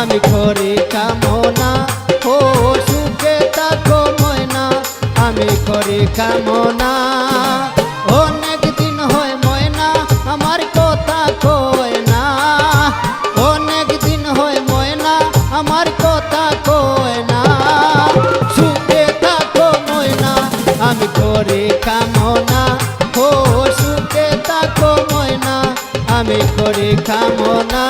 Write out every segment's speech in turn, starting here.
আমি করি কামনা, ও সুখে থাকো ময়না আমি করি কামনা। অনেক দিন হয় ময়না আমার কথা কয় না, অনেক দিন হয় ময়না আমার কথা কয় না। সুখে থাকো ময়না আমি করি কামনা, ও সুখে থাকো ময়না আমি করি কামনা।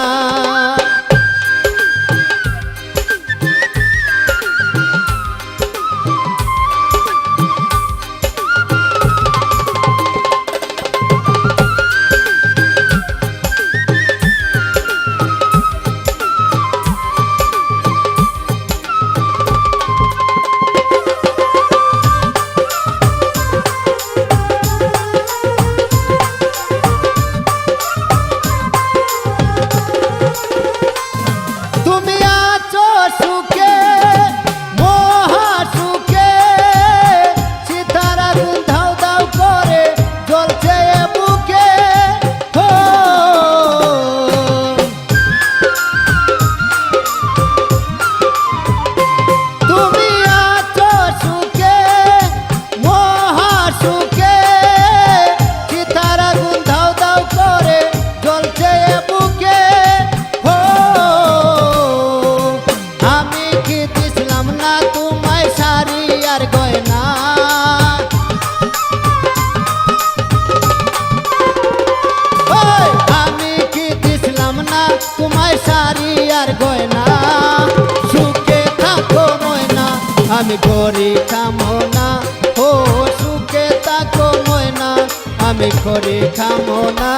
তোমায় শাড়ি আর গয়না, সুখে থাকো ময়না আমি করি কামনা, ও সুখে থাকো ময়না আমি করি কামনা।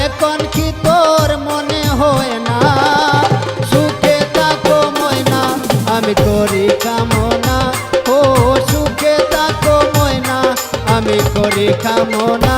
এখন কি তোর মনে হয় না, সুখে থাকো ময়না আমি করি কামনা, ও সুখে থাকো ময়না আমি করি কামনা।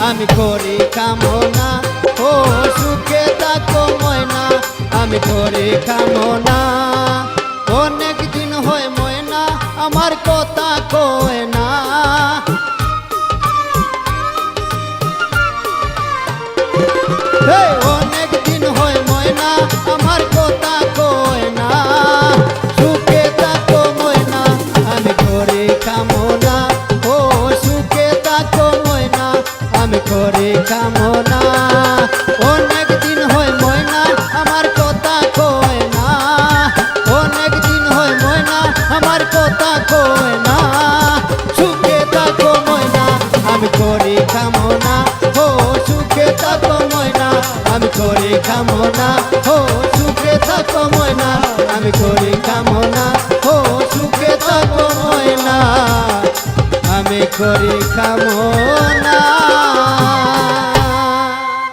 আমি করি কামনা, ও সুখে থাকো ময়না আমি করি কামনা। অনেক দিন হয় ময়না আমার কথা কয় না, অনেক দিন হয় ময়না আমার কথা কয় না। সুখে থাকো ময়না আমি করি কামনা, ও সুখে থাকো ময়না আমি করি কামনা। অনেক দিন হয় ময়না আমার কথা কয় না। কামনা ও সুখে থাকো ময়না আমি করি কামনা ও সুখে থাকো ময়না আমি করি কামনা।